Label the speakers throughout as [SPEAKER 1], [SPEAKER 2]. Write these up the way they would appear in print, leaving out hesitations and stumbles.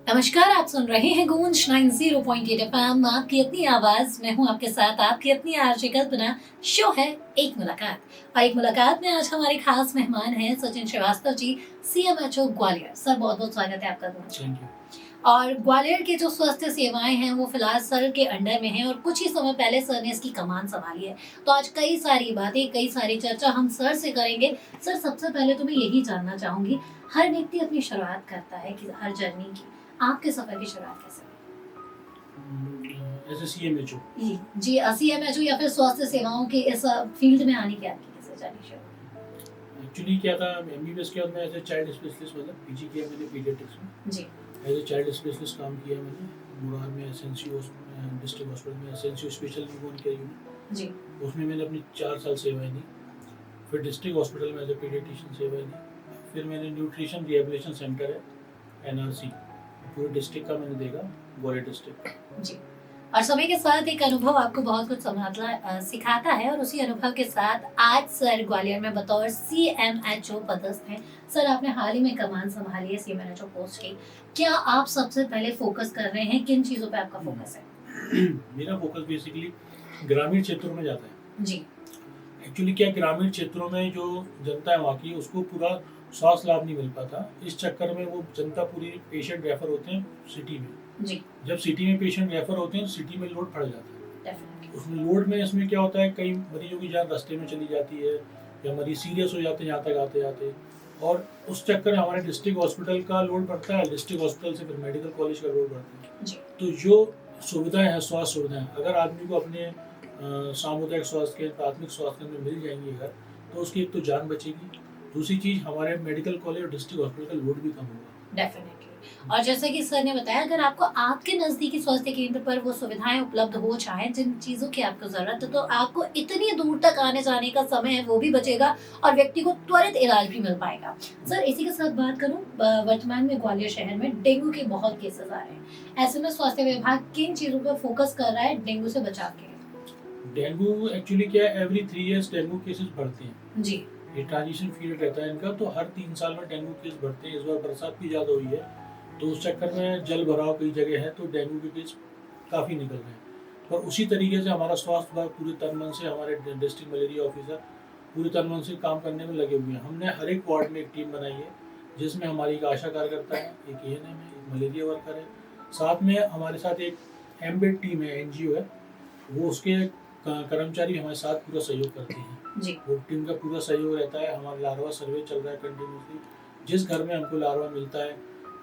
[SPEAKER 1] नमस्कार, आप सुन रहे हैं गूंज 90.8 एफएम, आपकी अपनी आवाज। मैं हूं आपके साथ, आपकी अपनी आरजे कल्पना। शो है एक मुलाकात, और एक मुलाकात में आज हमारे खास मेहमान हैं सचिन श्रीवास्तव जी, सीएमएचओ ग्वालियर। सर, बहुत बहुत स्वागत है आपका गूंज।
[SPEAKER 2] Thank you.
[SPEAKER 1] और ग्वालियर की जो स्वास्थ्य सेवाएं हैं वो फिलहाल सर के अंडर में हैं, और कुछ ही समय पहले सर ने इसकी कमान संभाली है। तो आज कई सारी बातें, कई सारी चर्चा हम सर से करेंगे। सर, सबसे पहले तो मैं यही जानना चाहूंगी, हर व्यक्ति अपनी शुरुआत करता है कि हर जर्नी की, आपके सफर की शुरुआत कैसे
[SPEAKER 2] एज ए सीएमएचओ
[SPEAKER 1] हुई? जी, सीएमएचओ या फिर स्वास्थ्य सेवाओं के इस फील्ड में आने की आपकी कैसे जर्नी शुरू हुई?
[SPEAKER 2] एक्चुअली क्या था, एमबीबीएस के बाद मैं एज ए चाइल्ड स्पेशलिस्ट मतलब पीजी किया मैंने पीडियाट्रिक्स में।
[SPEAKER 1] जी
[SPEAKER 2] एज ए चाइल्ड स्पेशलिस्ट काम किया मैंने मुरार में एसएनसीयू डिस्ट्रिक्ट हॉस्पिटल में SNCU special newborn care unit.
[SPEAKER 1] जी
[SPEAKER 2] उसमें मैंने अपनी 4 साल सेवाएं दी। फिर डिस्ट्रिक्ट हॉस्पिटल में एज ए पीडियाट्रिशियन सेवाएं दी। फिर मैंने न्यूट्रिशन रिहेबिलिटेशन सेंटर है एनआरसी, पूरे डिस्ट्रिक्ट का मैंने देखा, ग्वालियर डिस्ट्रिक्ट।
[SPEAKER 1] जी और समय के साथ एक अनुभव आपको बहुत कुछ समझना सिखाता है, और उसी अनुभव के साथ आज सर ग्वालियर में बतौर सीएमएचओ पदस्थ हैं। सर, आपने हाल ही में कमान संभाली है सीएमएचओ पोस्ट की। क्या आप सबसे पहले फोकस कर रहे हैं, किन चीजों पे आपका फोकस है?
[SPEAKER 2] मेरा फोकस बेसिकली ग्रामीण क्षेत्रों में जाता है।
[SPEAKER 1] जी
[SPEAKER 2] एक्चुअली क्या, ग्रामीण क्षेत्रों में जो जनता है वहाँ की, उसको पूरा स्वास्थ्य लाभ नहीं मिल पाता। इस चक्कर में वो जनता पूरी पेशेंट रेफर होते हैं सिटी में।
[SPEAKER 1] जी
[SPEAKER 2] जब सिटी में पेशेंट रेफर होते हैं, सिटी में लोड पड़ जाता है।
[SPEAKER 1] डेफिनेटली।
[SPEAKER 2] उसमें लोड में इसमें क्या होता है, कई मरीजों की जान रास्ते में चली जाती है, या मरीज सीरियस हो जाते हैं यहाँ तक आते आते। और उस चक्कर में हमारे डिस्ट्रिक्ट हॉस्पिटल का लोड बढ़ता है, डिस्ट्रिक्ट हॉस्पिटल से फिर मेडिकल कॉलेज का लोड बढ़ता है।
[SPEAKER 1] जी
[SPEAKER 2] तो जो सुविधाएं हैं, स्वास्थ्य सुविधाएं, अगर आदमी को अपने सामुदायिक स्वास्थ्य केंद्र, प्राथमिक स्वास्थ्य केंद्र में मिल जाएंगी अगर, तो उसकी एक तो जान बचेगी। दूसरी चीज, हमारे मेडिकल कॉलेज और डिस्ट्रिक्ट हॉस्पिटल का लोड भी कम होगा।
[SPEAKER 1] डेफिनेटली। और जैसे कि सर ने बताया, अगर आपको आपके नजदीकी स्वास्थ्य केंद्र पर वो सुविधाएं उपलब्ध हो जाएं जिन चीजों की आपको जरूरत है, तो आपको इतनी दूर तक आने जाने का समय है वो भी बचेगा, और व्यक्ति को त्वरित इलाज भी मिल पाएगा। सर, इसी के साथ बात करूं, वर्तमान में ग्वालियर शहर में डेंगू के बहुत केसेस आ रहे हैं। ऐसे में स्वास्थ्य विभाग किन चीजों पर फोकस कर रहा है डेंगू से बचाव के लिए?
[SPEAKER 2] डेंगू एक्चुअली क्या है, एवरी 3 इयर्स डेंगू केसेस बढ़ते हैं।
[SPEAKER 1] जी
[SPEAKER 2] ये ट्रांजिशन पीरियड रहता है इनका, तो हर 3 साल में डेंगू केस बढ़ते हैं। इस बार बरसात भी ज़्यादा हुई है, तो उस चक्कर में जल भराव कई जगह है, तो डेंगू के केस काफ़ी निकल रहे हैं। और उसी तरीके से हमारा स्वास्थ्य विभाग पूरे तन मन से, हमारे डिस्ट्रिक्ट मलेरिया ऑफिसर पूरे तन मन से काम करने में लगे हुए हैं। हमने हर एक वार्ड में एक टीम बनाई है, जिसमें हमारी एक आशा कार्यकर्ता है, एक एएनएम है, एक मलेरिया वर्कर है, साथ में हमारे साथ एक एमबेड टीम है, एनजीओ है, वो उसके कर्मचारी हमारे साथ पूरा सहयोग करते हैं।
[SPEAKER 1] जी
[SPEAKER 2] वो टीम का पूरा सहयोग रहता है। हमारा लार्वा सर्वे चल रहा है कंटिन्यूसली। जिस घर में हमको लार्वा मिलता है,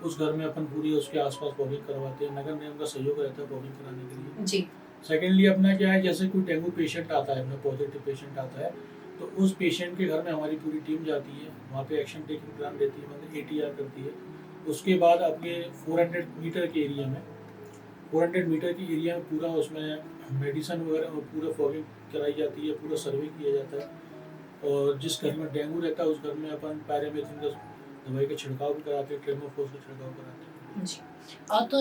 [SPEAKER 2] उस घर में अपन पूरी उसके आसपास फॉगिंग करवाते हैं। नगर निगम का सहयोग रहता है फॉगिंग कराने के लिए।
[SPEAKER 1] जी
[SPEAKER 2] सेकेंडली अपना क्या है, जैसे कोई डेंगू पेशेंट आता है, अपना पॉजिटिव पेशेंट आता है, तो उस पेशेंट के घर में हमारी पूरी टीम जाती है, वहाँ पे एक्शन टेकिंग प्लान रहती है, मतलब एटीआर करती है। उसके बाद अपने 400 मीटर के एरिया में, 400 मीटर की एरिया में पूरा उसमें मेडिसिन वगैरह पूरा फॉगिंग कराई जाती है, पूरा सर्वे किया जाता है। और जिस घर में डेंगू रहता है, उस घर में अपन पैरामीथ्रिन का दवाई का छिड़काव भी कराते हैं, ट्रेमोफोस का छिड़काव कराते हैं।
[SPEAKER 1] जी और तो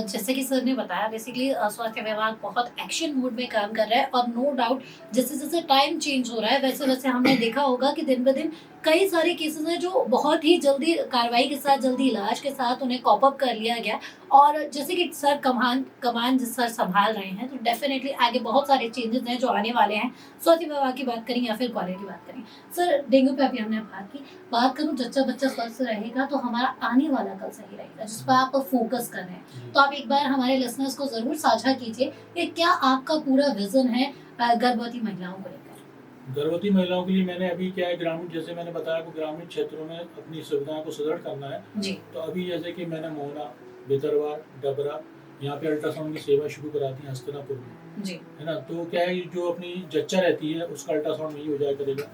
[SPEAKER 1] जैसे कि सर ने बताया, बेसिकली स्वास्थ्य विभाग बहुत एक्शन मोड में काम कर रहा है, और नो डाउट जैसे जैसे टाइम चेंज हो रहा है, वैसे वैसे हमने देखा होगा कि दिन ब दिन कई सारे केसेस हैं जो बहुत ही जल्दी कार्रवाई के साथ, जल्दी इलाज के साथ उन्हें कॉप अप कर लिया गया। और जैसे कि सर कमान जिस सर संभाल रहे हैं, तो डेफिनेटली आगे बहुत सारे चेंजेस हैं जो आने वाले हैं। स्वास्थ्य विभाग की बात करें या फिर ग्वालियर की बात करें, सर डेंगू पे अभी हमने बात करूं, जच्चा बच्चा स्वस्थ रहेगा तो हमारा आने वाला कल सही रहेगा, जिस पर आप फोकस कर रहे हैं। तो आप एक बार हमारे लिसनर्स को जरूर साझा कीजिए कि क्या आपका पूरा विजन है गर्भवती महिलाओं को लेकर?
[SPEAKER 2] गर्भवती महिलाओं के लिए मैंने अभी क्या है, ग्रामीण, जैसे मैंने बताया कि ग्रामीण क्षेत्रों में अपनी सुविधाओं को सुदृढ़ करना है।
[SPEAKER 1] जी
[SPEAKER 2] तो अभी जैसे कि मैंने मोहना, बेतरवार, डबरा, यहाँ पे अल्ट्रासाउंड की सेवा शुरू करा दी हस्तिनापुर में,
[SPEAKER 1] जी
[SPEAKER 2] है ना। तो क्या है, जो अपनी जच्चा रहती है उसका अल्ट्रासाउंड वही हो जाया करेगा।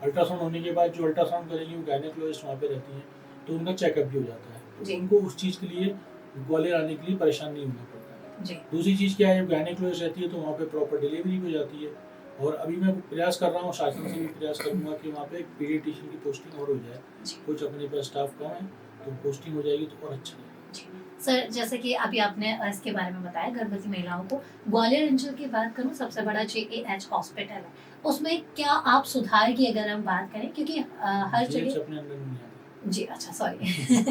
[SPEAKER 2] अल्ट्रासाउंड होने के बाद जो अल्ट्रासाउंड करेंगी वो गायनेकोलॉजिस्ट वहाँ पे रहती हैं, तो उनका चेकअप भी हो जाता है। तो
[SPEAKER 1] जी
[SPEAKER 2] उनको उस चीज़ के लिए ग्वालियर आने के लिए परेशान नहीं होना पड़ता है।
[SPEAKER 1] जी
[SPEAKER 2] दूसरी चीज़ क्या है, जब गायनेकोलॉजिस्ट रहती है तो वहाँ पे प्रॉपर डिलीवरी भी हो जाती है। और अभी मैं प्रयास कर रहा हूँ, शासन से भी प्रयास करूँगा कि वहाँ पे एक पीडियाट्रिशियन की पोस्टिंग और हो जाए।
[SPEAKER 1] जी
[SPEAKER 2] कुछ अपने पास स्टाफ कम है, तो पोस्टिंग हो जाएगी तो और अच्छा है।
[SPEAKER 1] जी। सर, जैसे कि अभी आपने इसके बारे में बताया गर्भवती महिलाओं को, ग्वालियर अंचल की बात करूं, सबसे बड़ा जेएएच हॉस्पिटल है, उसमें क्या आप सुधार की अगर हम बात करें, क्योंकि हर
[SPEAKER 2] जेएच
[SPEAKER 1] जगह
[SPEAKER 2] अपने अंदर नहीं आता।
[SPEAKER 1] जी, अच्छा सॉरी।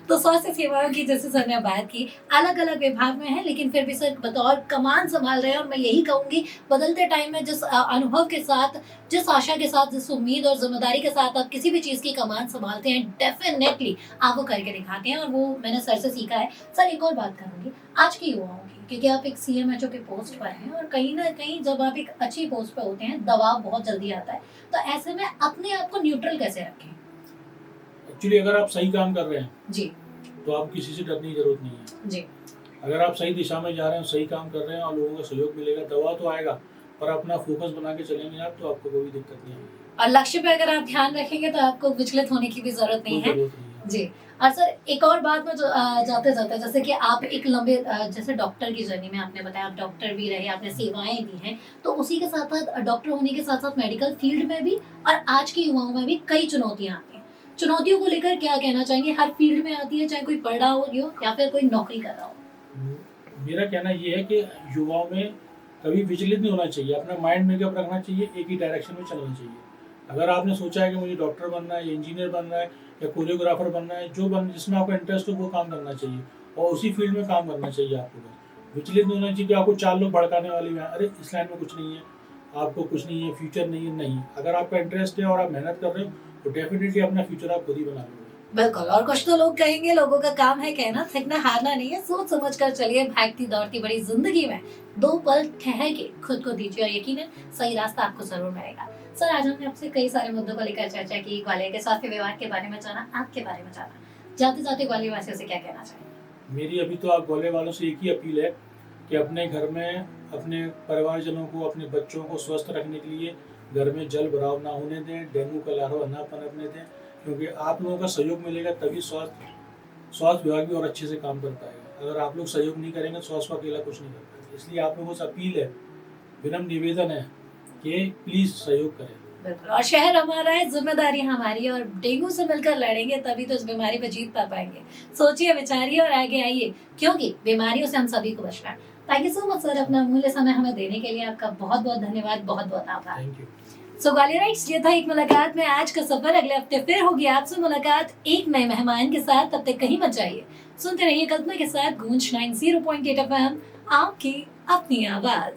[SPEAKER 1] तो स्वास्थ्य सेवाओं की जैसे सर ने बात की, अलग-अलग विभाग में है लेकिन फिर भी सर बतौर कमान सँभाल रहे हैं और मैं यही कहूँगी बदलते टाइम में जिस अनुभव के साथ, जिस आशा के साथ, जिस उम्मीद और ज़िम्मेदारी के साथ आप किसी भी चीज़ की कमान सँभालते हैं, डेफ़िनेटली आप वो करके दिखाते हैं और वो मैंने सर से सीखा है। सर एक और बात करूँगी, आज के युवाओं की, क्योंकि आप एक सीएमएचओ के पोस्ट पर हैं और कहीं न कहीं जब आप एक अच्छी पोस्ट पे होते हैं, दबाव बहुत जल्दी आता है। तो ऐसे में अपने आप को न्यूट्रल कैसे रखें?
[SPEAKER 2] एक्चुअली अगर आप सही काम कर रहे हैं,
[SPEAKER 1] जी,
[SPEAKER 2] तो आपको किसी से डरने की ज़रूरत नहीं है।
[SPEAKER 1] जी।
[SPEAKER 2] अगर आप सही दिशा में जा रहे हैं, सही काम कर रहे हैं और लोगों का सहयोग मिलेगा, दबाव तो आएगा, पर अपना फ़ोकस बना के चलेंगे आप, तो आपको कोई दिक्कत नहीं आएगी।
[SPEAKER 1] और लक्ष्य पे अगर आप ध्यान रखेंगे तो आपको विचलित होने की भी ज़रूरत नहीं
[SPEAKER 2] कोई
[SPEAKER 1] है।
[SPEAKER 2] ज़रूरत नहीं है।
[SPEAKER 1] जी। और सर एक और बात में जाते-जाते जैसे कि आप एक लंबे जैसे डॉक्टर की जर्नी में आपने बताया आप डॉक्टर भी रहे, आपने सेवाएँ दी हैं। तो उसी के साथ-साथ डॉक्टर होने के साथ-साथ मेडिकल फील्ड में भी और आज के युवाओं में भी कई चुनौतियाँ आती हैं। चुनौतियों को लेकर क्या कहना चाहेंगे? हर फील्ड में आती है, चाहे कोई पढ़ रहा हो यो या फिर कोई नौकरी कर रहा हो?
[SPEAKER 2] मेरा कहना ये है कि युवाओं में कभी विचलित नहीं होना चाहिए, अपना माइंड मेकअप रखना चाहिए, एक ही डायरेक्शन में चलना चाहिए। अगर आपने सोचा है कि मुझे डॉक्टर बनना है या इंजीनियर बनना है या कोरियोग्राफर बनना है, जो बन जिसमें आपका इंटरेस्ट हो वो काम करना चाहिए और उसी फील्ड में काम करना चाहिए आपको बस। विचलित नहीं होना चाहिए कि आपको 4 लोग भड़काने वाले हैं, अरे इस लाइन में कुछ नहीं है, आपको कुछ नहीं है, फ्यूचर नहीं है, नहीं। अगर आपका इंटरेस्ट है और आप मेहनत कर रहे हो, तो डेफिनिटली अपना फ्यूचर आप खुद ही बना लोगे।
[SPEAKER 1] बिल्कुल और कुछ तो लोग कहेंगे लोगों का काम है कहना, थकना हारना नहीं है, सोच समझ कर चलिए भागती दौड़ती बड़ी जिंदगी में 2 पल ठहर के खुद को दीजिए और यकीनन सही रास्ता आपको जरूर मिलेगा। सर आज हमने आपसे कई सारे मुद्दों को लेकर चर्चा की, ग्वालियर के स्वास्थ्य विभाग के बारे में जाना, आपके बारे में जाना। जाते-जाते ग्वालियर वासियों से क्या कहना चाहेंगे?
[SPEAKER 2] मेरी अभी तो आप ग्वालियर वालों से एक ही अपील है कि अपने घर में अपने परिवारजनों को, अपने बच्चों को स्वस्थ रखने के लिए घर में जल भराव ना होने दें, डेंगू का लार्वा ना पनपने दें, क्योंकि आप लोगों का सहयोग मिलेगा तभी स्वास्थ्य स्वास्थ्य विभाग भी और अच्छे से काम कर पाएगा। अगर आप लोग सहयोग नहीं करेंगे तो स्वास्थ्य को अकेला कुछ नहीं कर पाएगा। इसलिए आप लोगों से अपील है, विनम्र निवेदन है कि प्लीज़ सहयोग करें।
[SPEAKER 1] बिल्कुल और शहर हमारा है, जिम्मेदारी हमारी है और डेंगू से मिलकर लड़ेंगे तभी तो इस बीमारी पे जीत पा पाएंगे। सोचिए, विचारिए और आगे आइए क्योंकि बीमारियों से हम सभी को बचना है। Thank you so much sir अपना अमूल्य समय हमें देने के लिए आपका बहुत-बहुत धन्यवाद, बहुत-बहुत आभार।
[SPEAKER 2] Thank you.
[SPEAKER 1] सो ग्वालियराइट्स ये था एक मुलाकात में आज का सफर। अगले हफ्ते फिर होगी आपसे मुलाकात एक नए मेहमान के साथ। तब तक कहीं मत जाइए, सुनते रहिए कल्पना के साथ गूंज 90.8 FM, आपकी अपनी आवाज।